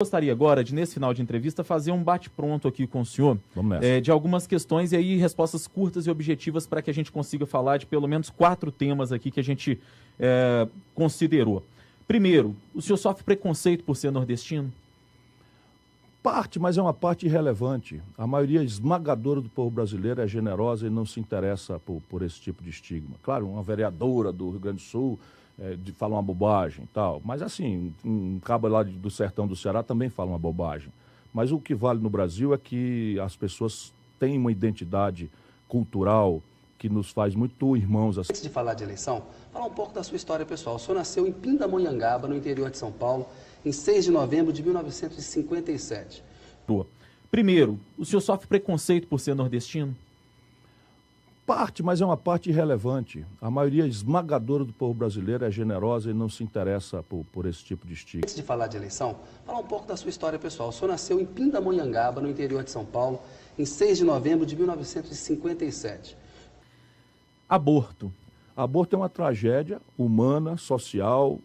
Gostaria agora de, nesse final de entrevista, fazer um bate-pronto aqui com o senhor de algumas questões e aí respostas curtas e objetivas para que a gente consiga falar de pelo menos 4 temas aqui que a gente considerou. Primeiro, o senhor sofre preconceito por ser nordestino? Parte, mas é uma parte irrelevante. A maioria esmagadora do povo brasileiro é generosa e não se interessa por esse tipo de estigma. Claro, uma vereadora do Rio Grande do Sul fala uma bobagem e tal, mas assim, um cabo lá do sertão do Ceará também fala uma bobagem. Mas o que vale no Brasil é que as pessoas têm uma identidade cultural que nos faz muito irmãos. Antes de falar de eleição, falar um pouco da sua história pessoal. O senhor nasceu em Pindamonhangaba, no interior de São Paulo, em 6 de novembro de 1957. Primeiro, o senhor sofre preconceito por ser nordestino? Parte, mas é uma parte irrelevante. A maioria esmagadora do povo brasileiro é generosa e não se interessa por esse tipo de estigma. Antes de falar de eleição, falar um pouco da sua história pessoal. O senhor nasceu em Pindamonhangaba, no interior de São Paulo, em 6 de novembro de 1957. Aborto. Aborto é uma tragédia humana, social,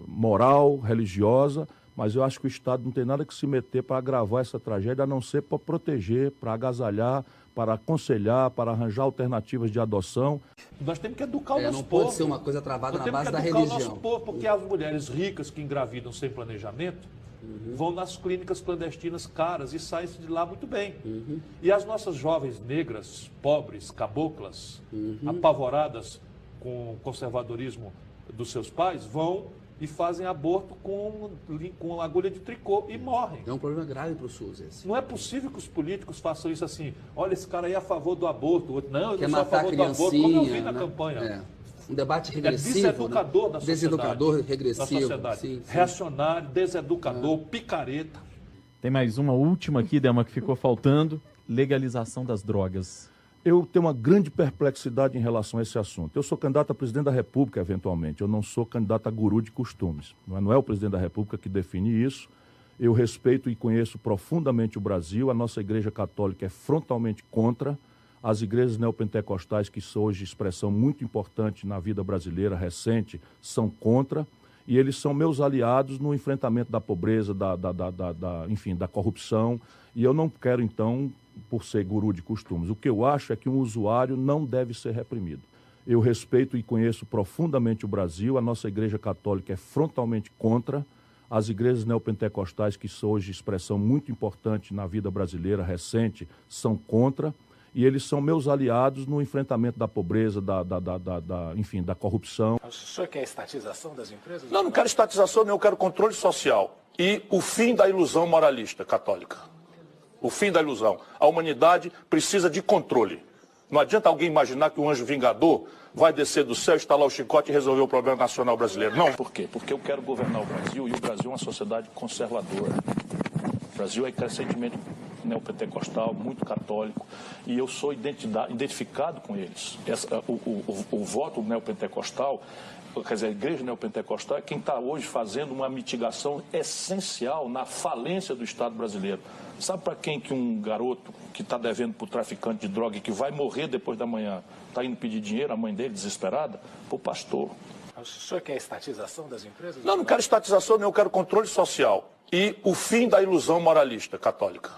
moral, religiosa, mas eu acho que o Estado não tem nada que se meter para agravar essa tragédia, a não ser para proteger, para agasalhar, para aconselhar, para arranjar alternativas de adoção. Nós temos que educar o nosso não povo. Pode ser uma coisa travada na base da religião. Nós temos que educar o nosso povo, porque as mulheres ricas que engravidam sem planejamento vão nas clínicas clandestinas caras e saem de lá muito bem. E as nossas jovens negras, pobres, caboclas, apavoradas com o conservadorismo dos seus pais, vão e fazem aborto com agulha de tricô e morrem. É um problema grave para o SUS esse. Não é possível que os políticos façam isso assim. Olha, esse cara aí é a favor do aborto. O outro, não, eu quer não sou a favor do aborto. Como eu vi na né? campanha. Um debate regressivo. Deseducador da sociedade. Deseducador, regressivo. Da sociedade. Sim. Reacionário, deseducador, picareta. Tem mais uma última aqui, Delma, que ficou faltando. Legalização das drogas. Eu tenho uma grande perplexidade em relação a esse assunto. Eu sou candidato a presidente da República, eventualmente. Eu não sou candidato a guru de costumes. Não é o presidente da República que define isso. Eu respeito e conheço profundamente o Brasil. A nossa Igreja Católica é frontalmente contra. As igrejas neopentecostais, que são hoje expressão muito importante na vida brasileira recente, são contra. E eles são meus aliados no enfrentamento da pobreza, enfim, da corrupção. E eu não quero, então, por ser guru de costumes. O que eu acho é que um usuário não deve ser reprimido. Eu respeito e conheço profundamente o Brasil. A nossa Igreja Católica é frontalmente contra. As igrejas neopentecostais, que são hoje expressão muito importante na vida brasileira recente, são contra. E eles são meus aliados no enfrentamento da pobreza, enfim, da corrupção. O senhor quer estatização das empresas? Não quero estatização, eu quero controle social. E o fim da ilusão moralista católica. O fim da ilusão. A humanidade precisa de controle. Não adianta alguém imaginar que o anjo vingador vai descer do céu, estalar o chicote e resolver o problema nacional brasileiro. Não. Por quê? Porque eu quero governar o Brasil e o Brasil é uma sociedade conservadora. O Brasil é crescentemente neopentecostal, muito católico, e eu sou identificado com eles. O voto neopentecostal, quer dizer, a igreja neopentecostal é quem está hoje fazendo uma mitigação essencial na falência do Estado brasileiro. Sabe para quem que um garoto que está devendo para o traficante de droga e que vai morrer depois da manhã está indo pedir dinheiro, a mãe dele desesperada? Para o pastor. O senhor quer estatização das empresas? Não quero estatização, eu quero controle social. E o fim da ilusão moralista católica.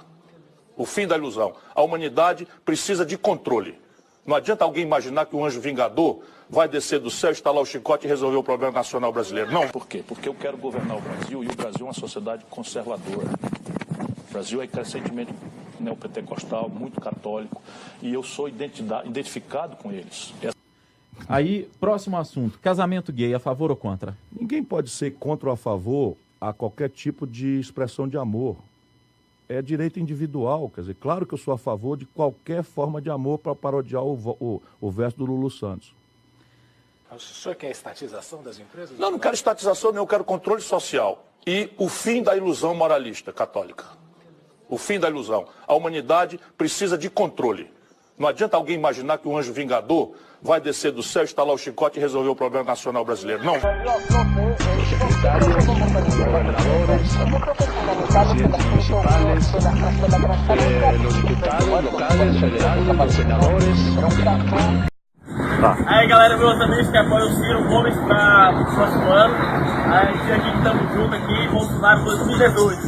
O fim da ilusão. A humanidade precisa de controle. Não adianta alguém imaginar que o anjo vingador vai descer do céu, estalar o chicote e resolver o problema nacional brasileiro. Não. Por quê? Porque eu quero governar o Brasil e o Brasil é uma sociedade conservadora. O Brasil é crescentemente neopentecostal, muito católico, e eu sou identificado com eles. Aí, próximo assunto. Casamento gay, a favor ou contra? Ninguém pode ser contra ou a favor a qualquer tipo de expressão de amor. É direito individual, quer dizer, claro que eu sou a favor de qualquer forma de amor para parodiar o verso do Lulu Santos. O senhor quer estatização das empresas? Não quero estatização, eu quero controle social. E o fim da ilusão moralista católica. O fim da ilusão. A humanidade precisa de controle. Não adianta alguém imaginar que o anjo vingador vai descer do céu, estalar o chicote e resolver o problema nacional brasileiro. Não. Los diputados locales, federales, los senadores. Tá. Aí galera, meus amigos que apoiam o Ciro Gomes para o próximo ano. A gente aqui estamos juntos aqui, Bolsonaro 2018.